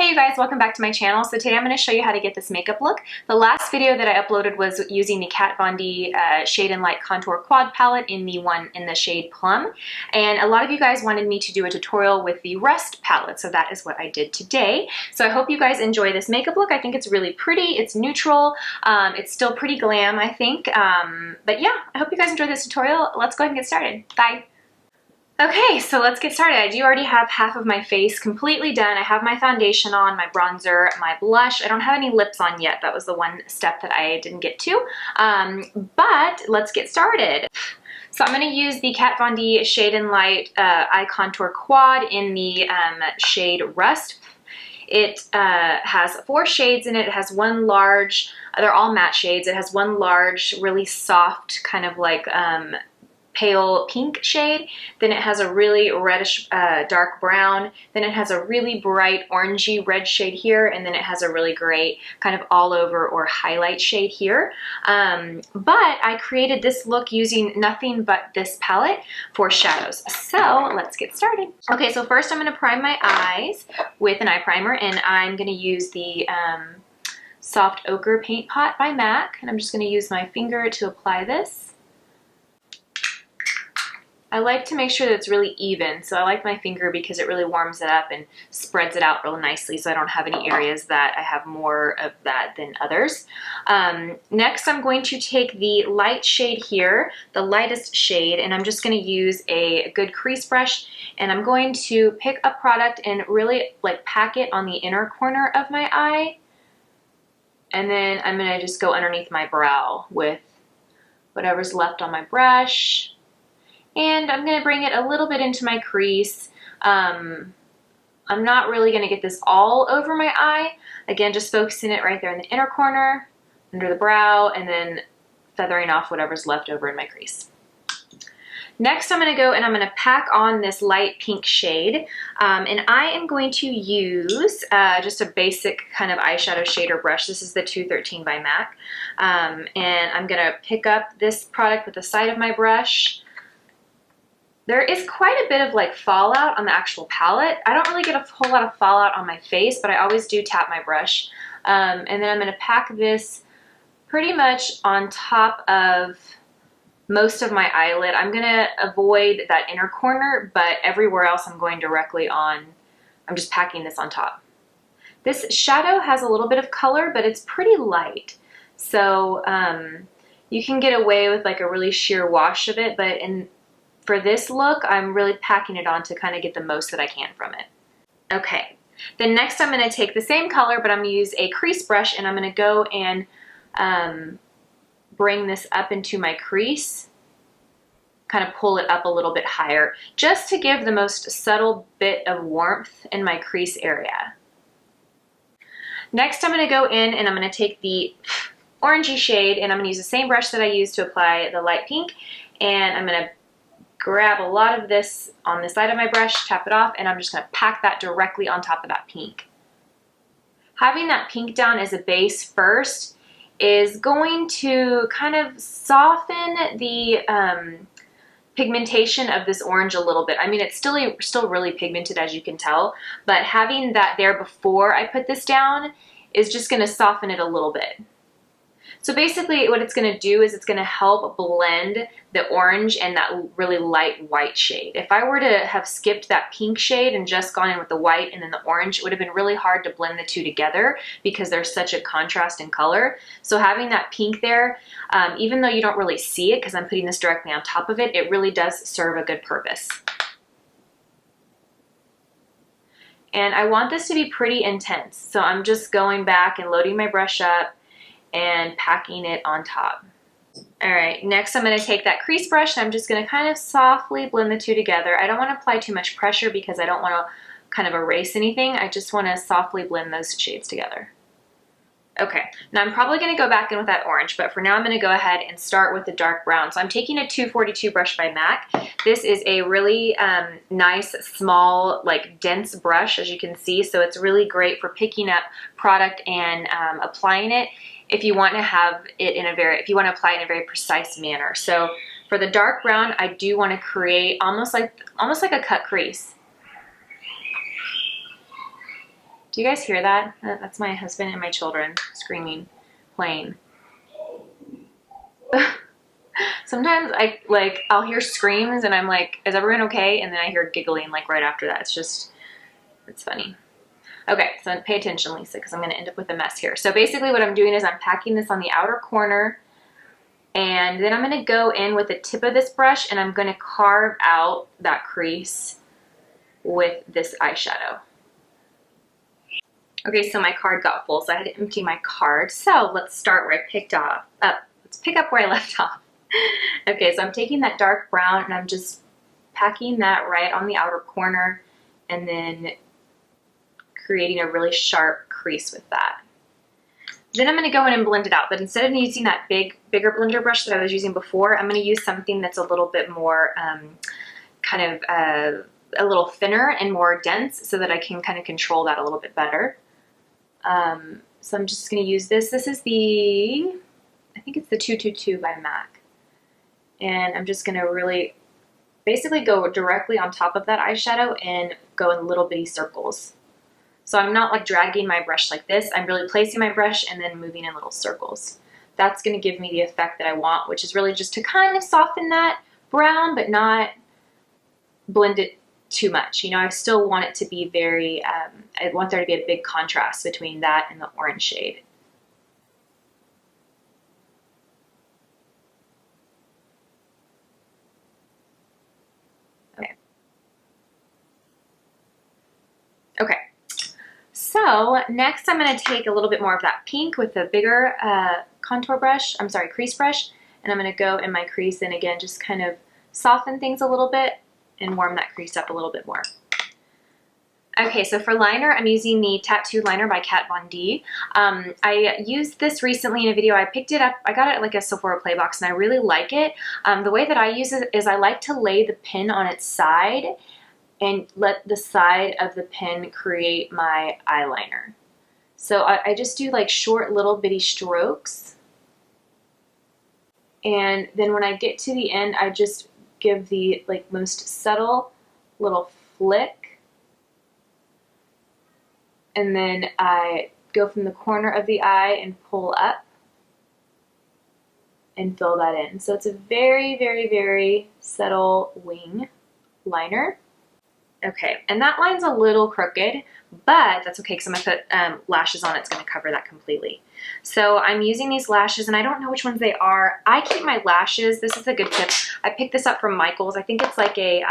Hey you guys, welcome back to my channel. So today I'm going to show you how to get this makeup look. The last video that I uploaded was using the Kat Von D Shade and Light Contour Quad Palette in the shade Plum. And a lot of you guys wanted me to do a tutorial with the Rust palette, so that is what I did today. So I hope you guys enjoy this makeup look. I think it's really pretty, it's neutral, it's still pretty glam I think. But yeah, I hope you guys enjoy this tutorial. Let's go ahead and get started. Bye! Okay, so let's get started. I do already have half of my face completely done. I have my foundation on, my bronzer, my blush. I don't have any lips on yet. That was the one step that I didn't get to. But let's get started. So I'm going to use the Kat Von D Shade and Light Eye Contour Quad in the shade Rust. It has 4 shades in it. It has one large, they're all matte shades. It has one large, really soft, kind of like pale pink shade, then it has a really reddish dark brown, then it has a really bright orangey red shade here, and then it has a really great kind of all over or highlight shade here. But I created this look using nothing but this palette for shadows. So let's get started. Okay, so first I'm going to prime my eyes with an eye primer, and I'm going to use the Soft Ochre Paint Pot by MAC, and I'm just going to use my finger to apply this. I like to make sure that it's really even, so I like my finger because it really warms it up and spreads it out real nicely, so I don't have any areas that I have more of that than others. Next I'm going to take the light shade here, the lightest shade, and I'm just going to use a good crease brush, and I'm going to pick a product and really like pack it on the inner corner of my eye, and then I'm going to just go underneath my brow with whatever's left on my brush. And I'm going to bring it a little bit into my crease. I'm not really going to get this all over my eye. Again, just focusing it right there in the inner corner, under the brow, and then feathering off whatever's left over in my crease. Next, I'm going to go and I'm going to pack on this light pink shade. And I am going to use just a basic kind of eyeshadow shader brush. This is the 213 by MAC. And I'm going to pick up this product with the side of my brush. There is quite a bit of like fallout on the actual palette. I don't really get a whole lot of fallout on my face, but I always do tap my brush. And then I'm going to pack this pretty much on top of most of my eyelid. I'm going to avoid that inner corner, but everywhere else I'm going directly on. I'm just packing this on top. This shadow has a little bit of color, but it's pretty light. So you can get away with like a really sheer wash of it, but for this look, I'm really packing it on to kind of get the most that I can from it. Okay, then next I'm going to take the same color, but I'm going to use a crease brush, and I'm going to go and bring this up into my crease, kind of pull it up a little bit higher, just to give the most subtle bit of warmth in my crease area. Next I'm going to go in and I'm going to take the orangey shade, and I'm going to use the same brush that I used to apply the light pink, and I'm going to grab a lot of this on the side of my brush, tap it off, and I'm just going to pack that directly on top of that pink. Having that pink down as a base first is going to kind of soften the pigmentation of this orange a little bit. I mean, it's still really pigmented, as you can tell, but having that there before I put this down is just going to soften it a little bit. So basically what it's going to do is it's going to help blend the orange and that really light white shade. If I were to have skipped that pink shade and just gone in with the white and then the orange, it would have been really hard to blend the two together because there's such a contrast in color. So having that pink there, even though you don't really see it because I'm putting this directly on top of it, it really does serve a good purpose. And I want this to be pretty intense, so I'm just going back and loading my brush up and packing it on top. All right, next I'm going to take that crease brush and I'm just going to kind of softly blend the two together. I don't want to apply too much pressure because I don't want to kind of erase anything. I just want to softly blend those shades together. Okay, now I'm probably going to go back in with that orange, but for now I'm going to go ahead and start with the dark brown. So I'm taking a 242 brush by MAC. This is a really nice, small, like dense brush, as you can see, so it's really great for picking up product and applying it if you want to have it in a if you want to apply it in a very precise manner. So for the dark brown, I do want to create almost like a cut crease. Do you guys hear that? That's my husband and my children screaming, playing. Sometimes I'll hear screams and I'm like, is everyone okay? And then I hear giggling like right after that. It's funny. Okay, so pay attention, Lisa, because I'm going to end up with a mess here. So basically what I'm doing is I'm packing this on the outer corner, and then I'm going to go in with the tip of this brush and I'm going to carve out that crease with this eyeshadow. Okay, so my card got full, so I had to empty my card. So let's start where I picked up. Let's pick up where I left off. Okay, so I'm taking that dark brown and I'm just packing that right on the outer corner and then creating a really sharp crease with that. Then I'm going to go in and blend it out, but instead of using that bigger blender brush that I was using before, I'm going to use something that's a little bit more a little thinner and more dense so that I can kind of control that a little bit better. So I'm just going to use this. This is I think it's the 222 by MAC. And I'm just going to really basically go directly on top of that eyeshadow and go in little bitty circles. So I'm not like dragging my brush like this. I'm really placing my brush and then moving in little circles. That's going to give me the effect that I want, which is really just to kind of soften that brown, but not blend it too much. You know, I still want it to be very, I want there to be a big contrast between that and the orange shade. Okay. Okay. So next I'm going to take a little bit more of that pink with the bigger crease brush, and I'm going to go in my crease and again just kind of soften things a little bit and warm that crease up a little bit more. Okay, so for liner, I'm using the Tattoo Liner by Kat Von D. I used this recently in a video. I picked it up, I got it at like a Sephora Play box, and I really like it. The way that I use it is I like to lay the pen on its side and let the side of the pen create my eyeliner. So I just do like short little bitty strokes. And then when I get to the end, I just give the like most subtle little flick. And then I go from the corner of the eye and pull up and fill that in. So it's a very, very, very subtle wing liner. Okay, and that line's a little crooked, but that's okay because I'm going to put lashes on it. It's going to cover that completely. So I'm using these lashes, and I don't know which ones they are. I keep my lashes, this is a good tip. I picked this up from Michael's. I think it's like a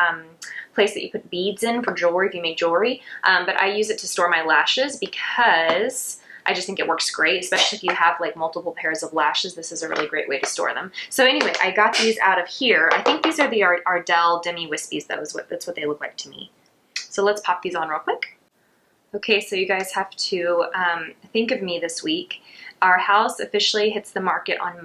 place that you put beads in for jewelry if you make jewelry, but I use it to store my lashes because I just think it works great, especially if you have like multiple pairs of lashes. This is a really great way to store them. So anyway, I got these out of here. I think these are the Ardell Demi Wispies. That's what they look like to me. So let's pop these on real quick. Okay, so you guys have to think of me this week. Our house officially hits the market on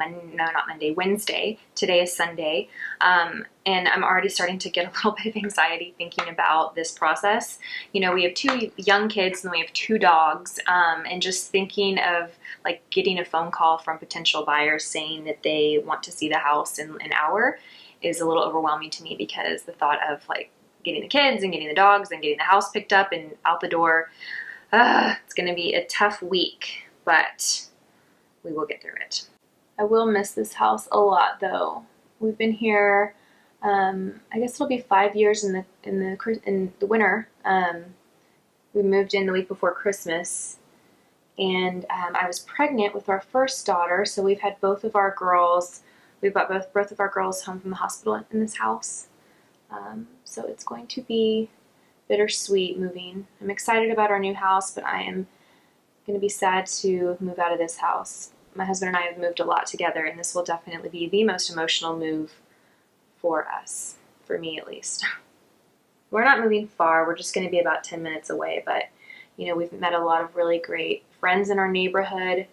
Wednesday. Today is Sunday. And I'm already starting to get a little bit of anxiety thinking about this process. You know, we have 2 young kids and we have 2 dogs. And just thinking of like getting a phone call from potential buyers saying that they want to see the house in an hour is a little overwhelming to me, because the thought of like getting the kids and getting the dogs and getting the house picked up and out the door, it's going to be a tough week, but we will get through it. I will miss this house a lot though. We've been here, I guess it'll be 5 years in the winter. We moved in the week before Christmas, and I was pregnant with our first daughter, so we've had both of our girls. We've got both of our girls home from the hospital in this house. So it's going to be bittersweet moving. I'm excited about our new house, but I am going to be sad to move out of this house. My husband and I have moved a lot together, and this will definitely be the most emotional move for us, for me at least. We're not moving far. We're just going to be about 10 minutes away, but you know, we've met a lot of really great friends in our neighborhood,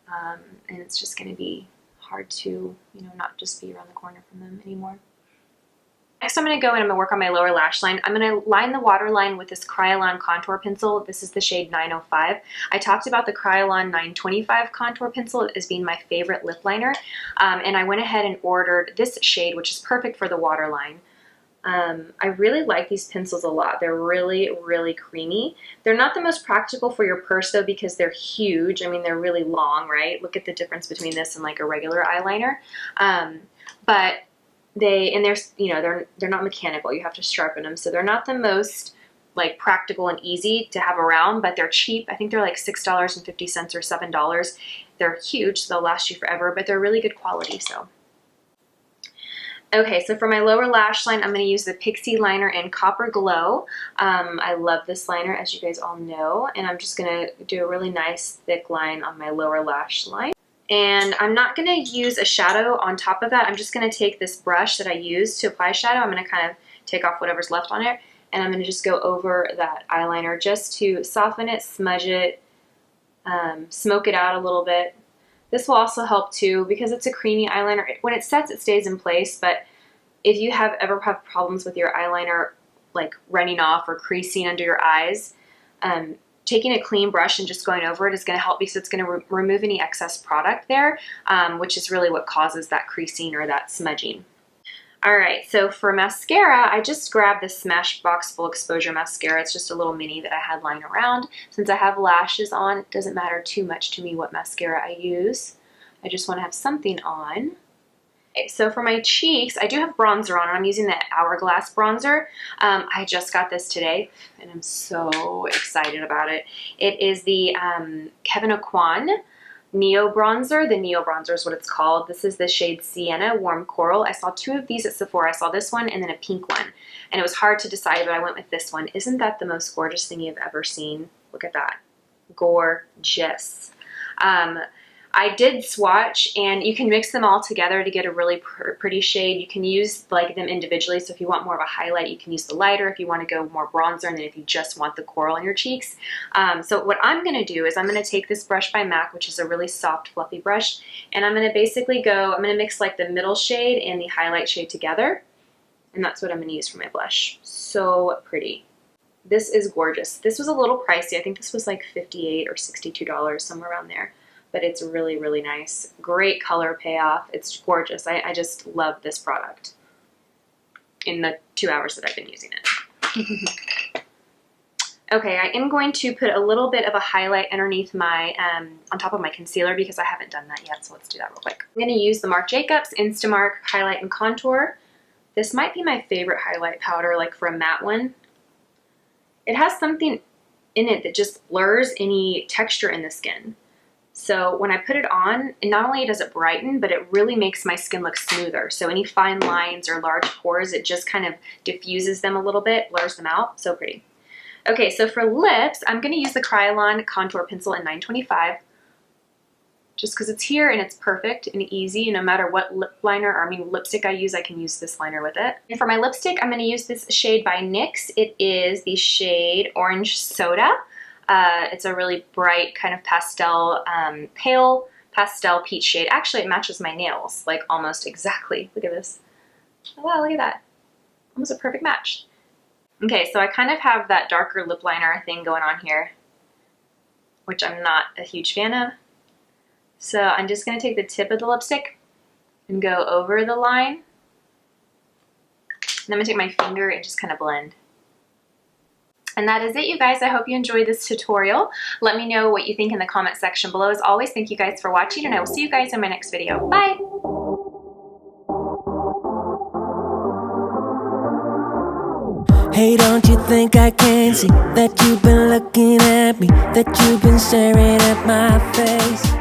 and it's just going to be hard to, you know, not just be around the corner from them anymore. Next, I'm going to go and I'm going to work on my lower lash line. I'm going to line the waterline with this Kryolan Contour Pencil. This is the shade 905. I talked about the Kryolan 925 Contour Pencil as being my favorite lip liner, and I went ahead and ordered this shade, which is perfect for the waterline. I really like these pencils a lot. They're really, really creamy. They're not the most practical for your purse though because they're huge. I mean, they're really long, right? Look at the difference between this and like a regular eyeliner. But they're not mechanical. You have to sharpen them. So they're not the most like practical and easy to have around, but they're cheap. I think they're like $6.50 or $7. They're huge, so they'll last you forever, but they're really good quality, so. Okay, so for my lower lash line, I'm going to use the Pixie liner in Copperglow. I love this liner, as you guys all know, and I'm just going to do a really nice thick line on my lower lash line. And I'm not going to use a shadow on top of that. I'm just going to take this brush that I use to apply shadow. I'm going to kind of take off whatever's left on it, and I'm going to just go over that eyeliner just to soften it, smudge it, smoke it out a little bit. This will also help too because it's a creamy eyeliner. When it sets, it stays in place, but if you have ever had problems with your eyeliner like running off or creasing under your eyes, taking a clean brush and just going over it is going to help because it's going to remove any excess product there, which is really what causes that creasing or that smudging. All right, so for mascara, I just grabbed the Smashbox Full Exposure Mascara. It's just a little mini that I had lying around. Since I have lashes on, it doesn't matter too much to me what mascara I use. I just want to have something on. Okay, so for my cheeks, I do have bronzer on. I'm using the Hourglass bronzer. I just got this today, and I'm so excited about it. It is the Kevyn Neo Bronzer. The Neo Bronzer is what it's called. This is the shade Sienna Warm Coral. I saw two of these at Sephora. I saw this one and then a pink one. And it was hard to decide, but I went with this one. Isn't that the most gorgeous thing you've ever seen? Look at that. Gorgeous. I did swatch, and you can mix them all together to get a really pretty shade. You can use like them individually, so if you want more of a highlight, you can use the lighter if you want to go more bronzer, and then if you just want the coral on your cheeks. So what I'm going to do is I'm going to take this brush by MAC, which is a really soft, fluffy brush, and I'm going to basically I'm going to mix like the middle shade and the highlight shade together, and that's what I'm going to use for my blush. So pretty. This is gorgeous. This was a little pricey. I think this was like $58 or $62, somewhere around there. But it's really, really nice. Great color payoff. It's gorgeous. I just love this product in the 2 hours that I've been using it. Okay, I am going to put a little bit of a highlight underneath my, on top of my concealer because I haven't done that yet, so let's do that real quick. I'm going to use the Marc Jacobs Instamark Highlight and Contour. This might be my favorite highlight powder, like for a matte one. It has something in it that just blurs any texture in the skin. So when I put it on, not only does it brighten, but it really makes my skin look smoother. So any fine lines or large pores, it just kind of diffuses them a little bit, blurs them out. So pretty. Okay, so for lips, I'm going to use the Kryolan Contour Pencil in 925. Just because it's here and it's perfect and easy. No matter what lipstick I use, I can use this liner with it. And for my lipstick, I'm going to use this shade by NYX. It is the shade Orange Soda. It's a really bright kind of pastel, pale pastel peach shade. Actually, it matches my nails, like almost exactly. Look at this. Oh, wow, look at that. Almost a perfect match. Okay, so I kind of have that darker lip liner thing going on here, which I'm not a huge fan of. So I'm just going to take the tip of the lipstick and go over the line. And I'm going to take my finger and just kind of blend. And that is it, you guys. I hope you enjoyed this tutorial. Let me know what you think in the comment section below. As always, thank you guys for watching, and I will see you guys in my next video. Bye! Hey, don't you think I can see that you've been looking at me, that you've been staring at my face?